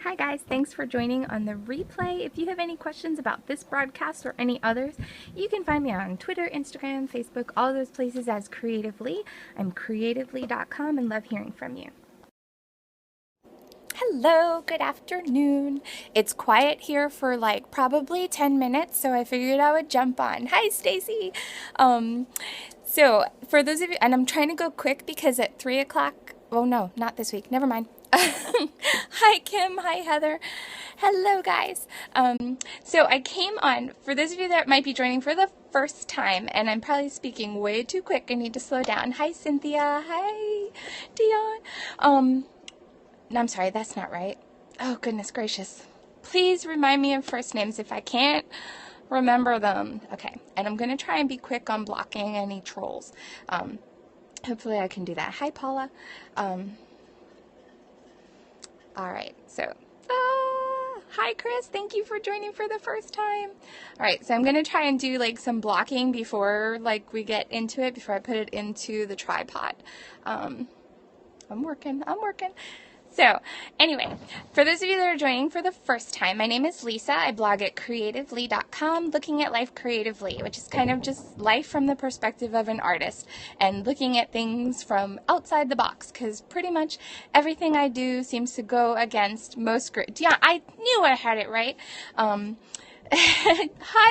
Hi guys, thanks for joining on the replay. If you have any questions about this broadcast or any others, you can find me on Twitter, Instagram, Facebook, all those places as CreativLEI. I'm CreativLEI.com and love hearing from you. Hello, good afternoon. It's quiet here for like probably 10 minutes, so I figured I would jump on. Hi, Stacy. So for those of you, and I'm trying to go quick because at 3 o'clock, oh no, not this week, never mind. Hi, Kim. Hi, Heather. Hello, guys. So I came on, for those of you that might be joining for the first time, and I'm probably speaking way too quick, I need to slow down. Hi, Cynthia. Hi, Dion. No, I'm sorry, that's not right. Oh, goodness gracious. Please remind me of first names if I can't remember them. Okay, and I'm going to try and be quick on blocking any trolls. Hopefully I can do that. Hi, Paula. All right, so, hi, Chris. Thank you for joining for the first time. All right, so I'm going to try and do like some blocking before like we get into it, before I put it into the tripod. I'm working. So anyway, for those of you that are joining for the first time, my name is Lisa. I blog at CreativLEI.com, looking at life creatively, which is kind of just life from the perspective of an artist and looking at things from outside the box, because pretty much everything I do seems to go against most yeah, I knew I had it right. Hi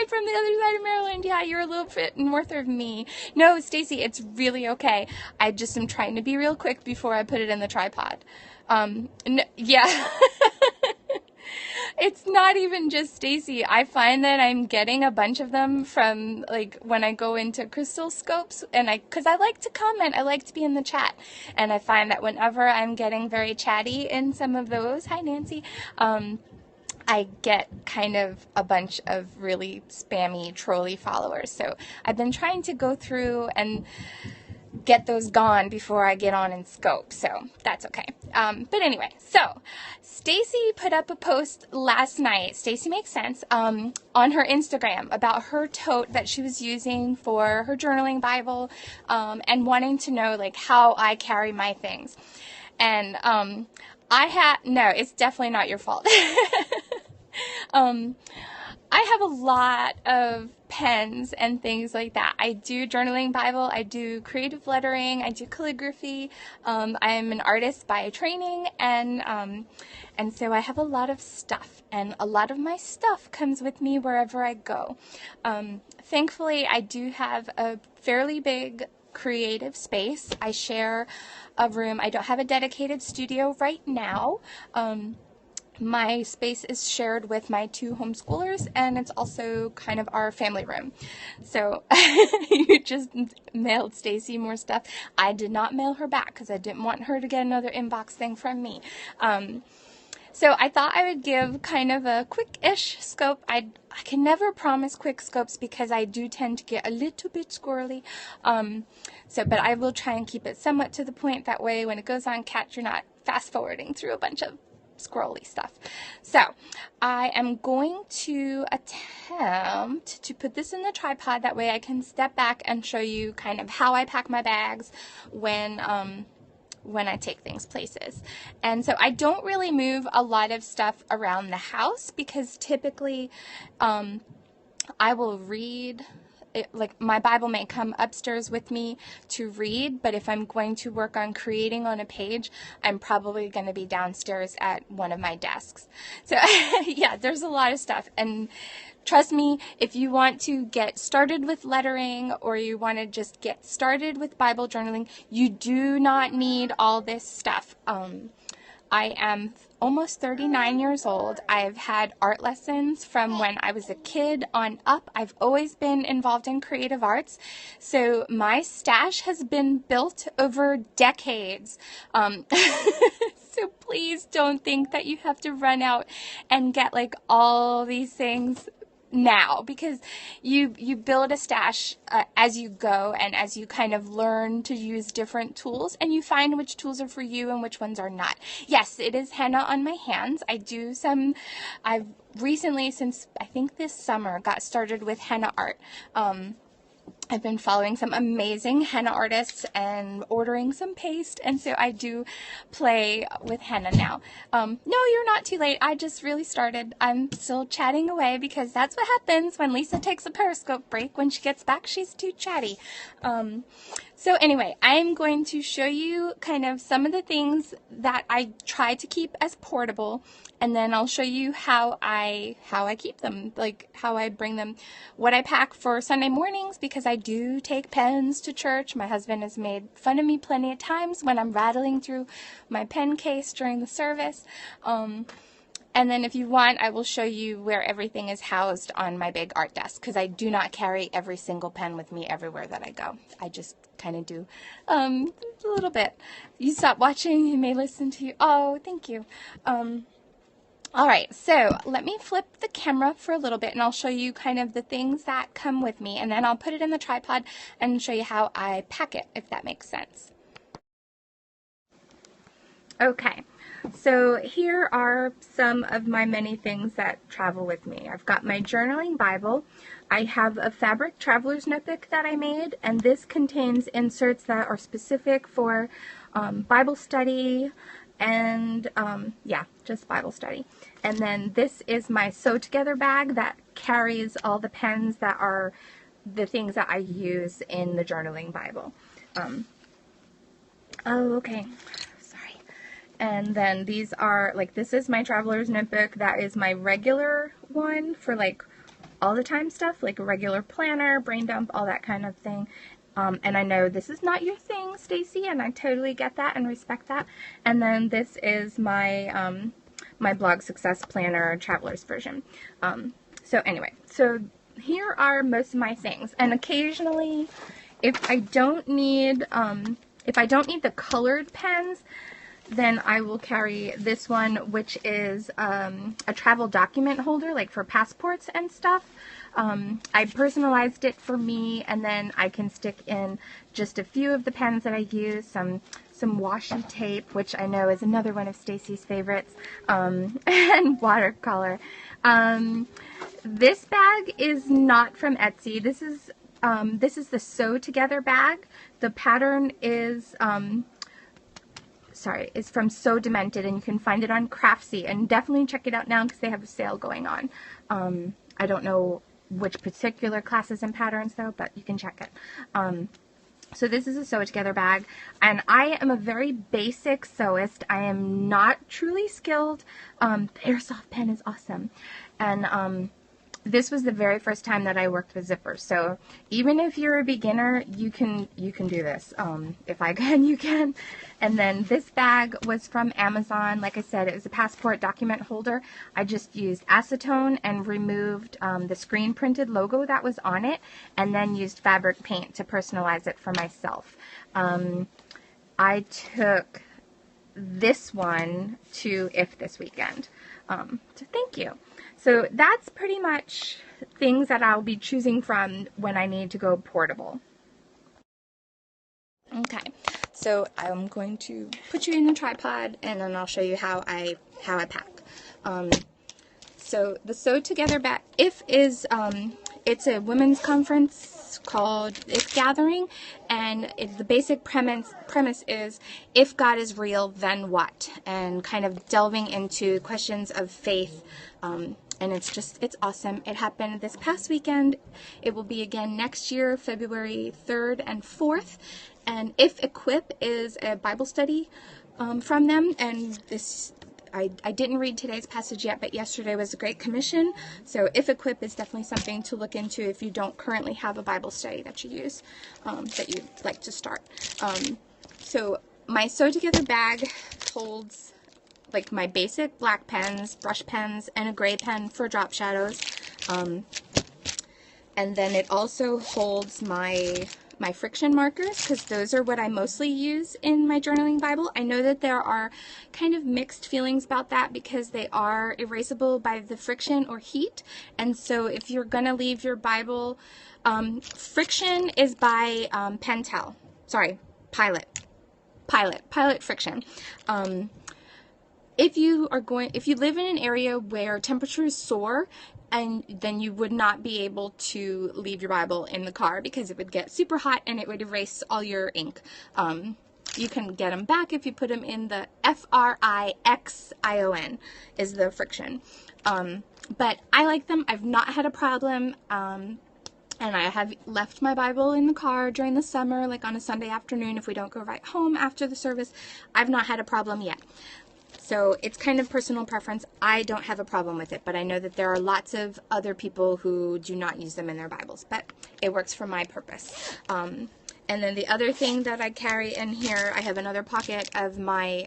from the other side of Maryland. Yeah, you're a little bit north of me. No, Stacy, it's really okay. I just am trying to be real quick before I put it in the tripod. Yeah. It's not even just Stacy. I find that I'm getting a bunch of them from like when I go into crystal scopes, and because I like to comment, I like to be in the chat, and I find that whenever I'm getting very chatty in some of those, hi Nancy, I get kind of a bunch of really spammy, trolly followers. So I've been trying to go through and get those gone before I get on in scope, so that's okay. But anyway, so Stacy put up a post last night, Stacy Makes Sense, on her Instagram about her tote that she was using for her journaling Bible, and wanting to know like how I carry my things. And no, it's definitely not your fault. I have a lot of pens and things like that. I do journaling Bible, I do creative lettering, I do calligraphy. I am an artist by training, and so I have a lot of stuff, and a lot of my stuff comes with me wherever I go. Thankfully, I do have a fairly big creative space. I share a room. I don't have a dedicated studio right now. My space is shared with my 2 homeschoolers, and it's also kind of our family room. So you just mailed Stacy more stuff. I did not mail her back because I didn't want her to get another inbox thing from me. So I thought I would give kind of a quick-ish scope. I can never promise quick scopes because I do tend to get a little bit squirrely. But I will try and keep it somewhat to the point. That way when it goes on Catch, you're not fast-forwarding through a bunch of scrolly stuff. So I am going to attempt to put this in the tripod. That way I can step back and show you kind of how I pack my bags when I take things places. And so I don't really move a lot of stuff around the house because typically I will read. Like my Bible may come upstairs with me to read, but if I'm going to work on creating on a page, I'm probably going to be downstairs at one of my desks. So yeah, there's a lot of stuff. And trust me, if you want to get started with lettering or you want to just get started with Bible journaling, you do not need all this stuff. I am almost 39 years old. I've had art lessons from when I was a kid on up. I've always been involved in creative arts. So my stash has been built over decades. So please don't think that you have to run out and get like all these things now, because you build a stash as you go and as you kind of learn to use different tools, and you find which tools are for you and which ones are not. Yes, it is henna on my hands. I've recently, since I think this summer, got started with henna art. I've been following some amazing henna artists and ordering some paste, and so I do play with henna now. No, you're not too late. I just really started. I'm still chatting away because that's what happens when Lisa takes a Periscope break. When she gets back, she's too chatty. So anyway, I'm going to show you kind of some of the things that I try to keep as portable, and then I'll show you how I keep them, like how I bring them, what I pack for Sunday mornings, because I do take pens to church. My husband has made fun of me plenty of times when I'm rattling through my pen case during the service. And then if you want, I will show you where everything is housed on my big art desk, because I do not carry every single pen with me everywhere that I go. I just kind of do a little bit. You stop watching, you may listen to you. Oh, thank you. All right, so let me flip the camera for a little bit, and I'll show you kind of the things that come with me, and then I'll put it in the tripod and show you how I pack it, if that makes sense. Okay, so here are some of my many things that travel with me. I've got my journaling Bible. I have a fabric traveler's notebook that I made, and this contains inserts that are specific for Bible study and yeah, just Bible study. And then this is my sew together bag that carries all the pens that are the things that I use in the journaling Bible. Oh, okay. And then these are, like, this is my traveler's notebook. That is my regular one for, like, all the time stuff, like a regular planner, brain dump, all that kind of thing. And I know this is not your thing, Stacy, and I totally get that and respect that. And then this is my, my blog success planner traveler's version. So anyway, so here are most of my things. And occasionally, if I don't need the colored pens, then I will carry this one, which is a travel document holder, like for passports and stuff. I personalized it for me, and then I can stick in just a few of the pens that I use, some washi tape, which I know is another one of Stacy's favorites, and watercolor. This bag is not from Etsy. This is the Sew Together bag. The pattern is is from So Demented, and you can find it on Craftsy, and definitely check it out now because they have a sale going on. I don't know which particular classes and patterns though, but you can check it. So this is a Sew Together bag, and I am a very basic sewist. I am not truly skilled. The airsoft pen is awesome, and this was the very first time that I worked with zippers. So even if you're a beginner, you can do this. If I can, you can. And then this bag was from Amazon. Like I said, it was a passport document holder. I just used acetone and removed the screen printed logo that was on it, and then used fabric paint to personalize it for myself. I took this one to IF this weekend. So thank you. So that's pretty much things that I'll be choosing from when I need to go portable. Okay, so I'm going to put you in the tripod, and then I'll show you how I pack. So the Sew Together bag, IF is it's a women's conference called IF Gathering, and the basic premise is, if God is real, then what? And kind of delving into questions of faith. And it's awesome. It happened this past weekend. It will be again next year, February 3rd and 4th. And If Equip is a Bible study from them. And this, I didn't read today's passage yet, but yesterday was a Great Commission. So If Equip is definitely something to look into if you don't currently have a Bible study that you use, that you'd like to start. So my Sew Together bag holds like my basic black pens, brush pens, and a gray pen for drop shadows. And then it also holds my friction markers, because those are what I mostly use in my journaling Bible. I know that there are kind of mixed feelings about that because they are erasable by the friction or heat. And so if you're going to leave your Bible, friction is by Pentel. Sorry, Pilot friction. If you live in an area where temperatures soar, and then you would not be able to leave your Bible in the car because it would get super hot and it would erase all your ink. You can get them back if you put them in the friction is the friction. But I like them. I've not had a problem. And I have left my Bible in the car during the summer, like on a Sunday afternoon if we don't go right home after the service. I've not had a problem yet. So it's kind of personal preference. I don't have a problem with it, but I know that there are lots of other people who do not use them in their Bibles, but it works for my purpose. And then the other thing that I carry in here, I have another pocket of my,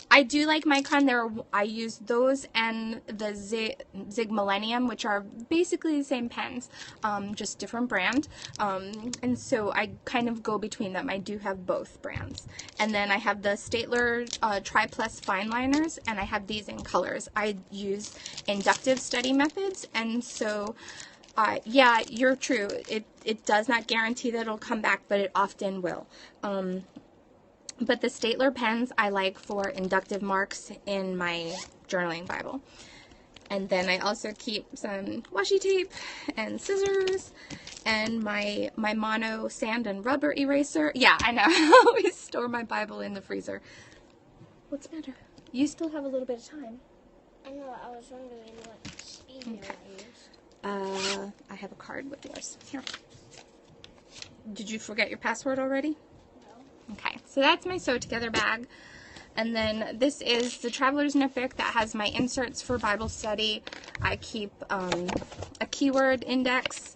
I do like Micron. I use those and the Zig Millennium, which are basically the same pens, just different brand. And so I kind of go between them. I do have both brands. And then I have the Staedtler Tri Plus fine liners, and I have these in colors. I use inductive study methods, and so yeah, you're true. It does not guarantee that it'll come back, but it often will. But the Staedtler pens I like for inductive marks in my journaling Bible. And then I also keep some washi tape and scissors and my mono sand and rubber eraser. Yeah, I know. I always store my Bible in the freezer. What's the matter? You still have a little bit of time. I know. I was wondering what speed you used. I have a card with yours. Here. Did you forget your password already? No. Okay, so that's my sew together bag. And then this is the Traveler's Notebook that has my inserts for Bible study. I keep a keyword index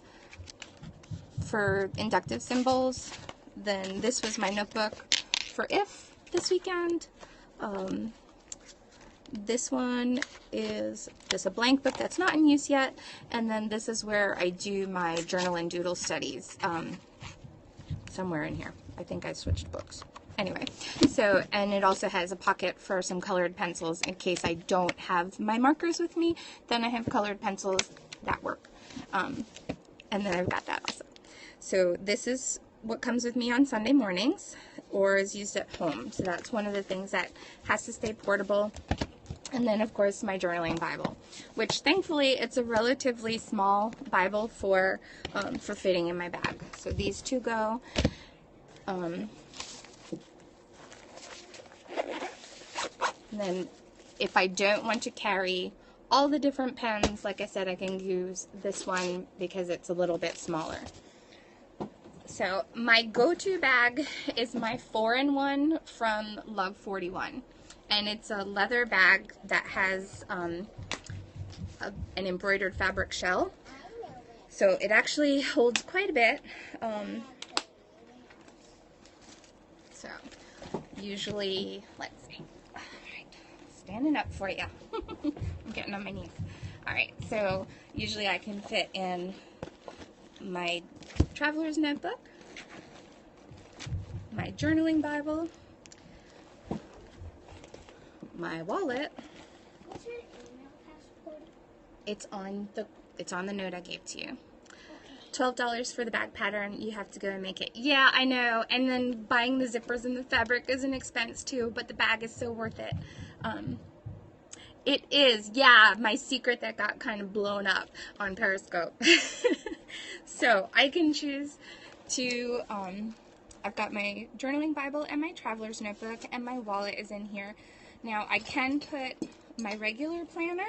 for inductive symbols. Then this was my notebook for if this weekend. This one is just a blank book that's not in use yet. And then this is where I do my journal and doodle studies. Somewhere in here. I think I switched books. Anyway, so, and it also has a pocket for some colored pencils in case I don't have my markers with me. Then I have colored pencils that work. And then I've got that also. So this is what comes with me on Sunday mornings or is used at home. So that's one of the things that has to stay portable. And then, of course, my journaling Bible, which thankfully it's a relatively small Bible for fitting in my bag. So these two go. And then if I don't want to carry all the different pens, like I said, I can use this one because it's a little bit smaller. So my go-to bag is my 4-in-1 from Love 41. And it's a leather bag that has an embroidered fabric shell. So it actually holds quite a bit. So usually, let's see. All right, standing up for you. I'm getting on my knees. All right, so usually I can fit in my traveler's notebook, my journaling Bible, my wallet. What's your email password? It's on the note I gave to you. $12 for the bag pattern. You have to go and make it. Yeah, I know. And then buying the zippers and the fabric is an expense too, but the bag is so worth it. It is, yeah, my secret that got kind of blown up on Periscope. So I can choose to, I've got my journaling Bible and my traveler's notebook, and my wallet is in here. Now I can put my regular planner.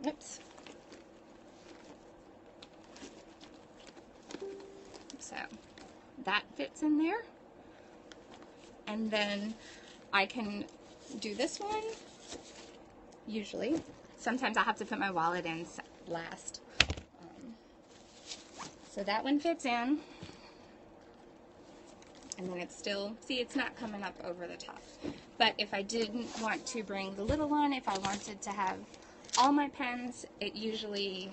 Oops. So that fits in there. And then I can do this one, usually. Sometimes I'll have to put my wallet in last. So that one fits in. And then it's still, see, it's not coming up over the top. But if I didn't want to bring the little one, if I wanted to have all my pens, it usually,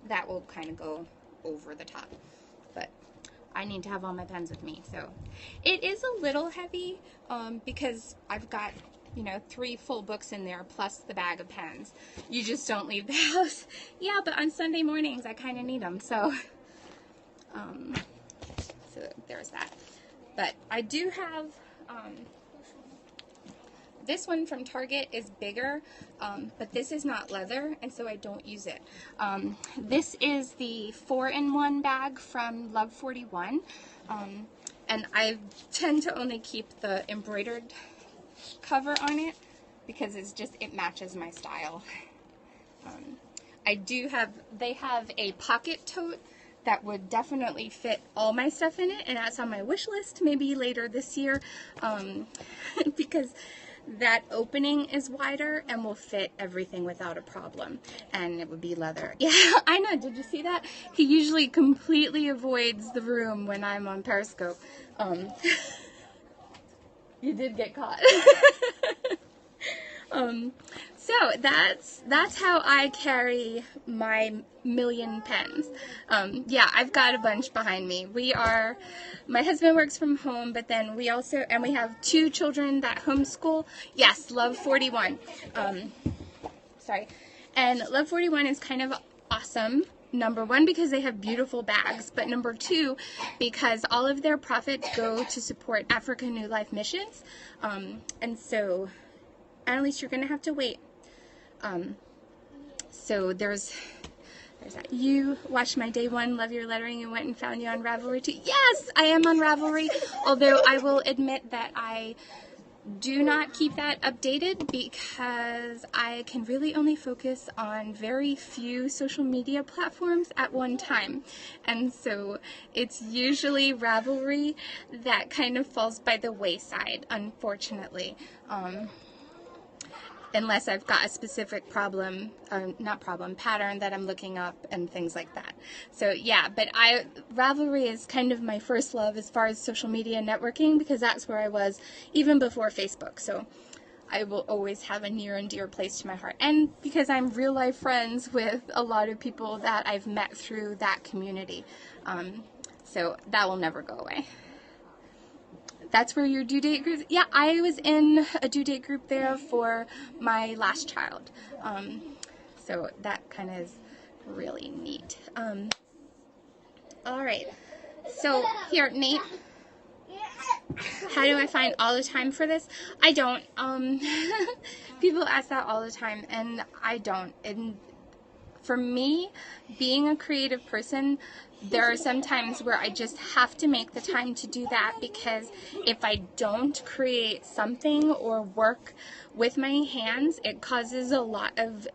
that will kind of go over the top. But I need to have all my pens with me. So it is a little heavy because I've got, 3 full books in there plus the bag of pens. You just don't leave the house. Yeah, but on Sunday mornings I kind of need them. So there's that. But I do have, this one from Target is bigger, but this is not leather, and so I don't use it. This is the 4-in-1 bag from Love 41, and I tend to only keep the embroidered cover on it because it matches my style. They have a pocket tote that would definitely fit all my stuff in it, and that's on my wish list maybe later this year, because that opening is wider and will fit everything without a problem, and it would be leather. Yeah, I know. Did you see that? He usually completely avoids the room when I'm on Periscope. You did get caught. So that's how I carry my million pens. Yeah, I've got a bunch behind me. My husband works from home, but then we have 2 children that homeschool. Yes, Love 41. Sorry. And Love 41 is kind of awesome. Number 1, because they have beautiful bags, but number 2, because all of their profits go to support Africa New Life missions. And so, at least you're going to have to wait. So there's that. You watched my day 1, love your lettering, and went and found you on Ravelry too. Yes, I am on Ravelry, although I will admit that I do not keep that updated because I can really only focus on very few social media platforms at one time. And so it's usually Ravelry that kind of falls by the wayside, unfortunately. Unless I've got a specific pattern that I'm looking up and things like that. So yeah, but Ravelry is kind of my first love as far as social media networking, because that's where I was even before Facebook. So I will always have a near and dear place to my heart. And because I'm real life friends with a lot of people that I've met through that community. So that will never go away. That's where your due date group. Yeah, I was in a due date group there for my last child. So that kind of is really neat. All right. So here, Nate, how do I find all the time for this? I don't. People ask that all the time, and I don't. And for me, being a creative person, there are some times where I just have to make the time to do that, because if I don't create something or work with my hands, it causes a lot of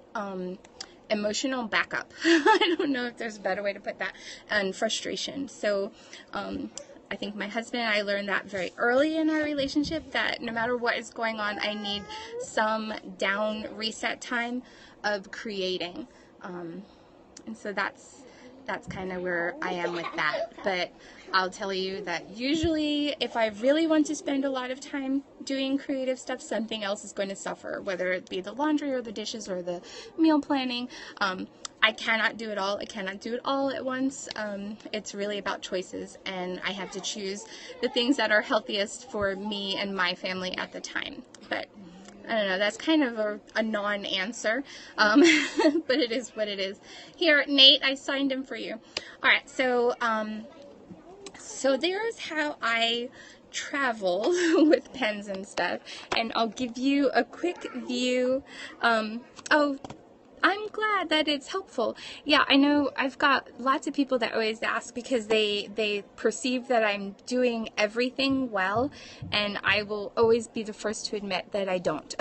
emotional backup. I don't know if there's a better way to put that, and frustration. So I think my husband and I learned that very early in our relationship, that no matter what is going on, I need some down reset time of creating. And so that's kind of where I am with that. But I'll tell you that usually if I really want to spend a lot of time doing creative stuff, something else is going to suffer, whether it be the laundry or the dishes or the meal planning. I cannot do it all. I cannot do it all at once. It's really about choices, and I have to choose the things that are healthiest for me and my family at the time. But I don't know, that's kind of a non-answer, but it is what it is. Here, Nate, I signed him for you. All right, so there's how I travel with pens and stuff, and I'll give you a quick view. I'm glad that it's helpful. Yeah, I know I've got lots of people that always ask because they perceive that I'm doing everything well, and I will always be the first to admit that I don't.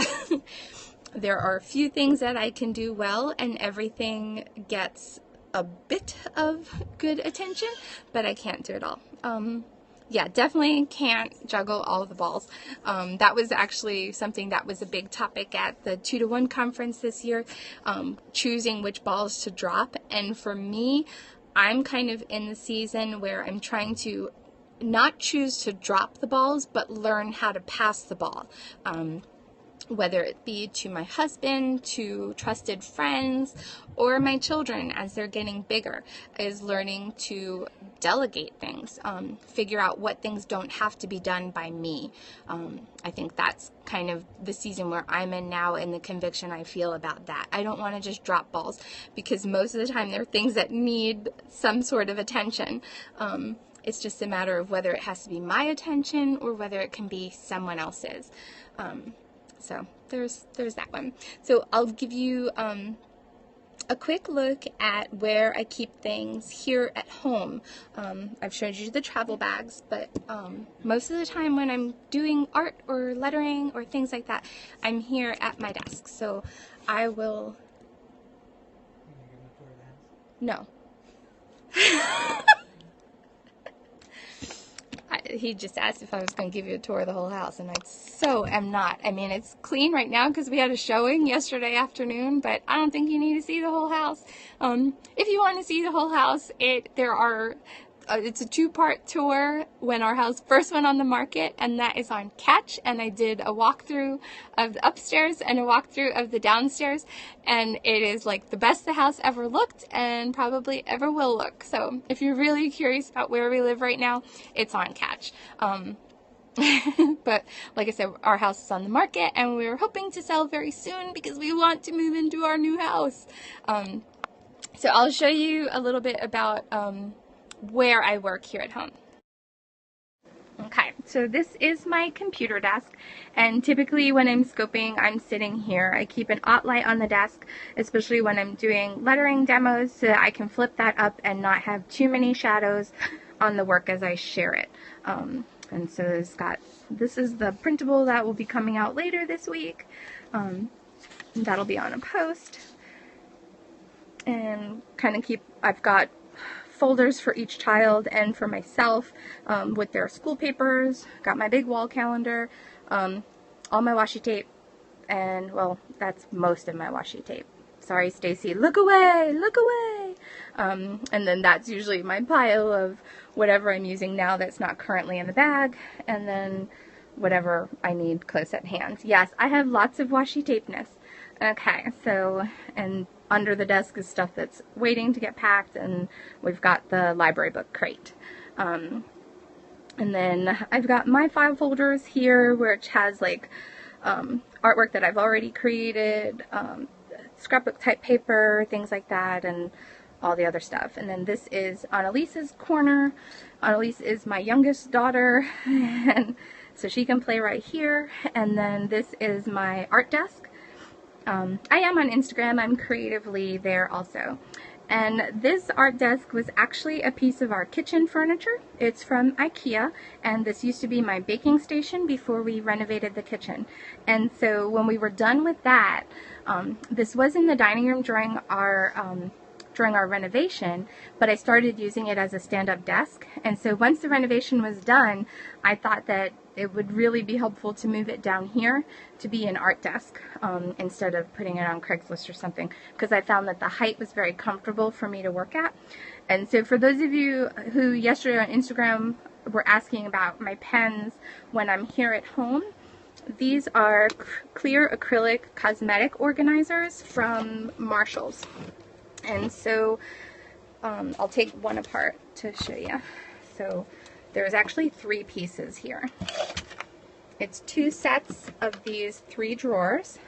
There are a few things that I can do well, and everything gets a bit of good attention, but I can't do it all. Yeah, definitely can't juggle all of the balls. That was actually something that was a big topic at the 2-to-1 conference this year, choosing which balls to drop. And for me, I'm kind of in the season where I'm trying to not choose to drop the balls, but learn how to pass the ball. Whether it be to my husband, to trusted friends, or my children as they're getting bigger, is learning to delegate things, figure out what things don't have to be done by me. I think that's kind of the season where I'm in now, and the conviction I feel about that. I don't want to just drop balls, because most of the time they're things that need some sort of attention. It's just a matter of whether it has to be my attention or whether it can be someone else's. So there's that one. So I'll give you a quick look at where I keep things here at home. I've showed you the travel bags, but most of the time when I'm doing art or lettering or things like that, I'm here at my desk. So I will... No. He just asked if I was going to give you a tour of the whole house, and I so am not. I mean, it's clean right now because we had a showing yesterday afternoon, but I don't think you need to see the whole house. If you want to see the whole house, it's a two-part tour when our house first went on the market, and that is on Catch, and I did a walkthrough of the upstairs and a walkthrough of the downstairs, and it is like the best the house ever looked and probably ever will look. So if you're really curious about where we live right now, it's on Catch. But like I said, our house is on the market, and we're hoping to sell very soon because we want to move into our new house. So I'll show you a little bit about where I work here at home. Okay, so this is my computer desk, and typically when I'm scoping, I'm sitting here. I keep an OT light on the desk, especially when I'm doing lettering demos, so that I can flip that up and not have too many shadows on the work as I share it. And so this is the printable that will be coming out later this week. That'll be on a post. And I've got folders for each child and for myself with their school papers. Got my big wall calendar, all my washi tape, and well, that's most of my washi tape. Sorry, Stacy, look away, look away. And then that's usually my pile of whatever I'm using now that's not currently in the bag, and then whatever I need close at hand. Yes, I have lots of washi tapeness. Okay, so, and under the desk is stuff that's waiting to get packed, and we've got the library book crate. And then I've got my file folders here, which has like artwork that I've already created, scrapbook type paper, things like that, and all the other stuff. And then this is Annalise's corner. Annalise is my youngest daughter, and so she can play right here. And then this is my art desk. I am on Instagram. I'm CreativLEI there also. And this art desk was actually a piece of our kitchen furniture. It's from IKEA, and this used to be my baking station before we renovated the kitchen. And so when we were done with that, this was in the dining room during our renovation, but I started using it as a stand-up desk. And so once the renovation was done, I thought that it would really be helpful to move it down here to be an art desk instead of putting it on Craigslist or something, because I found that the height was very comfortable for me to work at. And so for those of you who yesterday on Instagram were asking about my pens when I'm here at home, these are clear acrylic cosmetic organizers from Marshall's. And so I'll take one apart to show you. So there's actually 3 pieces here. It's 2 sets of these 3 drawers,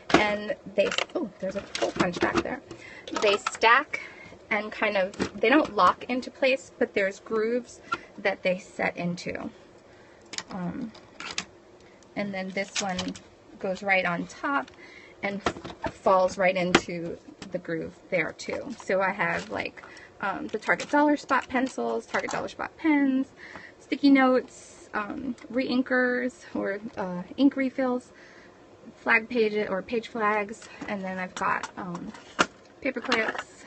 and there's a hole punch back there. They stack and they don't lock into place, but there's grooves that they set into. And then this one goes right on top and falls right into the groove there too. So I have like the Target Dollar Spot pencils, Target Dollar Spot pens, sticky notes, re-inkers or ink refills, flag pages or page flags, and then I've got paper clips.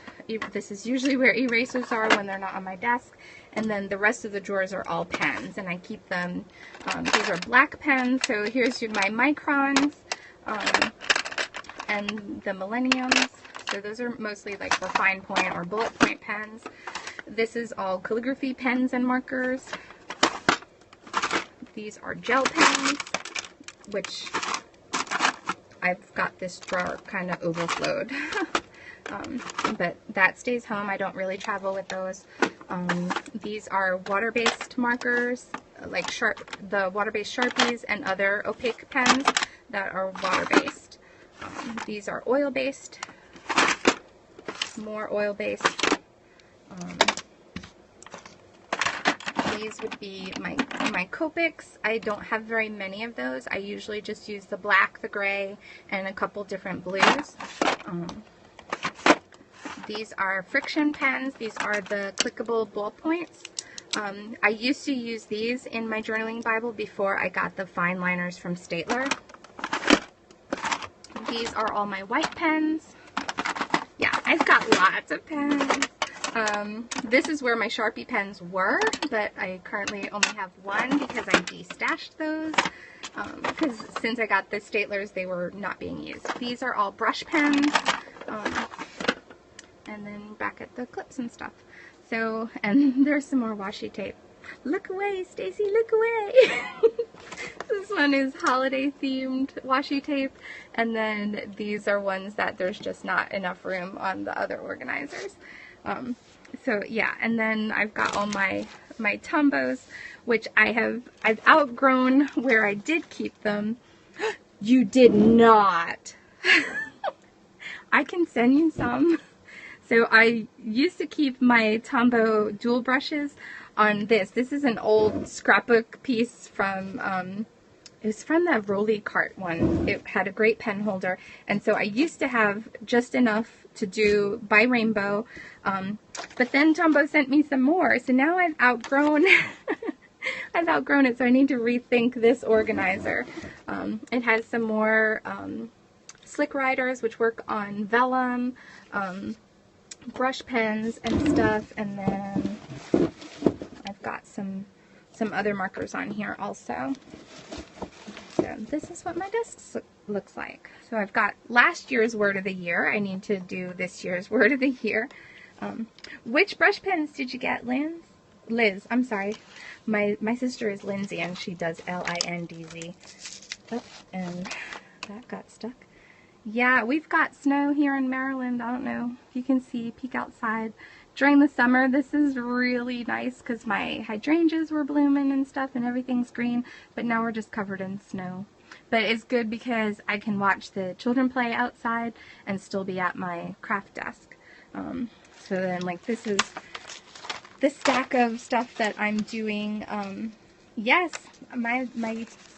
This is usually where erasers are when they're not on my desk, and then the rest of the drawers are all pens, and I keep them, these are black pens, so here's my microns, and the millenniums. So those are mostly like for fine point or bullet point pens. This is all calligraphy pens and markers. These are gel pens, which I've got this drawer kind of overflowed. But that stays home. I don't really travel with those. These are water-based markers, like the water-based Sharpies and other opaque pens that are water-based. These are oil-based. More oil-based. these would be my Copics. I don't have very many of those. I usually just use the black, the gray, and a couple different blues. These are friction pens. These are the clickable ballpoints. I used to use these in my journaling Bible before I got the fine liners from Staedtler. These are all my white pens. Yeah, I've got lots of pens. This is where my Sharpie pens were, but I currently only have one because I de-stashed those. Because since I got the Staedtlers, they were not being used. These are all brush pens. And then back at the clips and stuff. So, and there's some more washi tape. Look away, Stacy, look away! This one is holiday themed washi tape, and then these are ones that there's just not enough room on the other organizers. So yeah, and then I've got all my Tumbos, which I've outgrown where I did keep them. You did not! I can send you some. So I used to keep my Tombow dual brushes on this. This is an old scrapbook piece from, it was from the Rolly Cart one. It had a great pen holder. And so I used to have just enough to do by rainbow. But then Tombow sent me some more. So now I've outgrown, I've outgrown it. So I need to rethink this organizer. It has some more slick riders, which work on vellum, brush pens and stuff, and then I've got some other markers on here also. So this is what my desk looks like. So I've got last year's word of the year. I need to do this year's word of the year. Which brush pens did you get, Liz? I'm sorry. My sister is Lindsay, and she does L-I-N-D-Z. Oh, and that got stuck. Yeah, we've got snow here in Maryland. I don't know if you can see, peek outside. During the summer, this is really nice because my hydrangeas were blooming and stuff and everything's green, but now we're just covered in snow. But it's good because I can watch the children play outside and still be at my craft desk. So then, like, this is the stack of stuff that I'm doing. Yes, my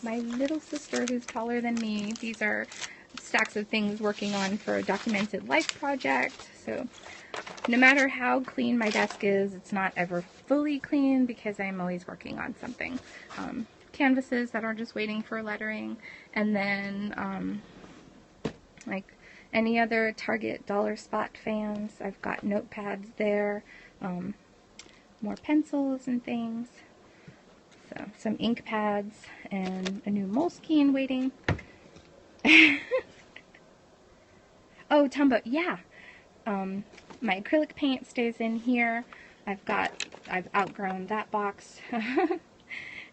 little sister who's taller than me, these are stacks of things working on for a documented life project. So no matter how clean my desk is, it's not ever fully clean because I'm always working on something. Canvases that are just waiting for lettering, and then like any other Target dollar spot fans, I've got notepads there, more pencils and things, so some ink pads and a new Moleskine waiting. Oh, Tombow, yeah. My acrylic paint stays in here. I've outgrown that box.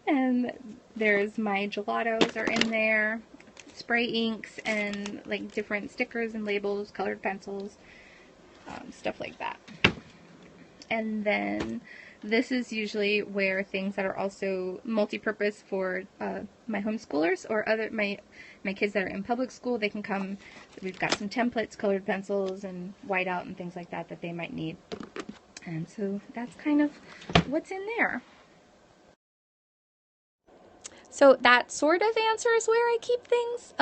And there's my gelatos are in there. Spray inks and like different stickers and labels, colored pencils, stuff like that. And then this is usually where things that are also multi-purpose for my homeschoolers or other my kids that are in public school, they can come. We've got some templates, colored pencils, and whiteout and things like that that they might need. And so that's kind of what's in there. So that sort of answers where I keep things,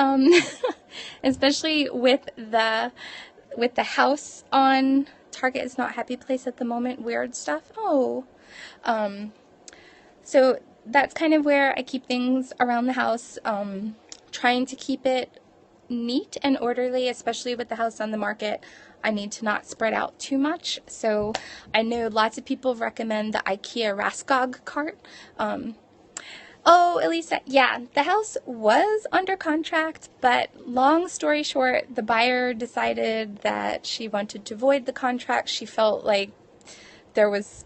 especially with the house on. Target is not happy place at the moment. Weird stuff. Oh, so that's kind of where I keep things around the house. Trying to keep it neat and orderly, especially with the house on the market. I need to not spread out too much. So I know lots of people recommend the IKEA Raskog cart. Oh, Elisa, yeah, the house was under contract, but long story short, the buyer decided that she wanted to void the contract. She felt like there was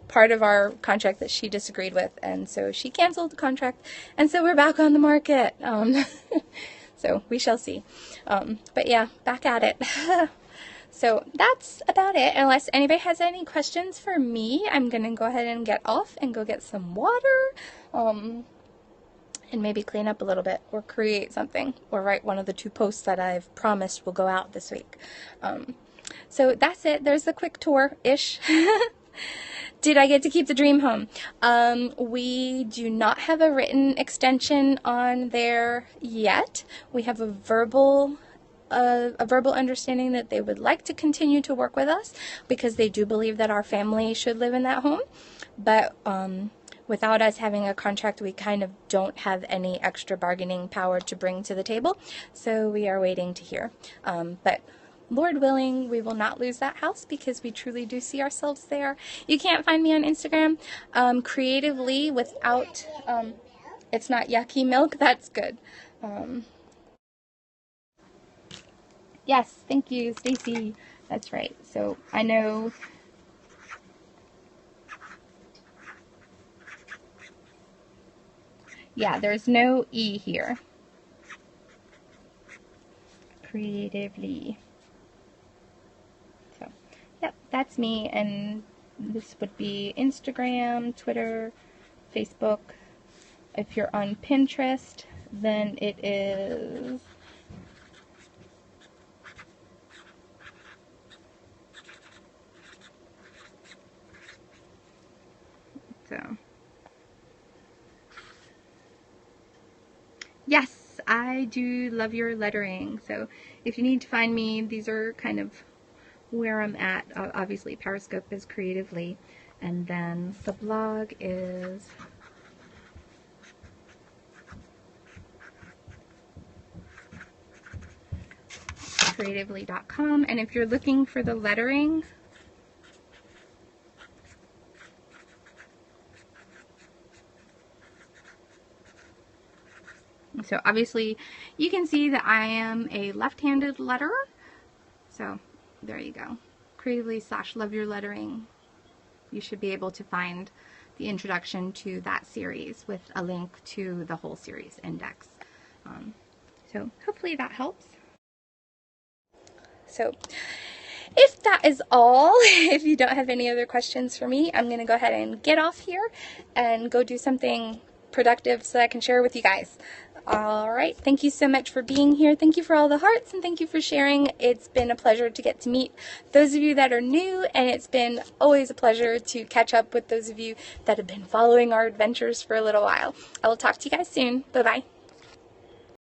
part of our contract that she disagreed with, and so she canceled the contract, and so we're back on the market. So we shall see. But yeah, back at it. So that's about it. Unless anybody has any questions for me, I'm going to go ahead and get off and go get some water, and maybe clean up a little bit or create something or write one of the 2 posts that I've promised will go out this week. So that's it. There's the quick tour-ish. Did I get to keep the dream home? We do not have a written extension on there yet. We have a verbal understanding that they would like to continue to work with us because they do believe that our family should live in that home. But without us having a contract, we kind of don't have any extra bargaining power to bring to the table. So we are waiting to hear. But Lord willing, we will not lose that house because we truly do see ourselves there. You can't find me on Instagram. CreativLEI without, it's not yucky milk. That's good. Yes, thank you, Stacy. That's right. So I know. Yeah, there's no E here. CreativLEI. So, yep, that's me. And this would be Instagram, Twitter, Facebook. If you're on Pinterest, then it is so. Yes, I do love your lettering. So if you need to find me, these are kind of where I'm at. Obviously, Periscope is CreativLEI, and then the blog is CreativLEI.com. And if you're looking for the lettering, so obviously you can see that I am a left-handed letterer. So there you go. CreativLEI/Love Your Lettering. You should be able to find the introduction to that series with a link to the whole series index. So hopefully that helps. So if that is all, if you don't have any other questions for me, I'm going to go ahead and get off here and go do something productive so I can share with you guys. All right. Thank you so much for being here. Thank you for all the hearts and thank you for sharing. It's been a pleasure to get to meet those of you that are new, and it's been always a pleasure to catch up with those of you that have been following our adventures for a little while. I will talk to you guys soon. Bye-bye.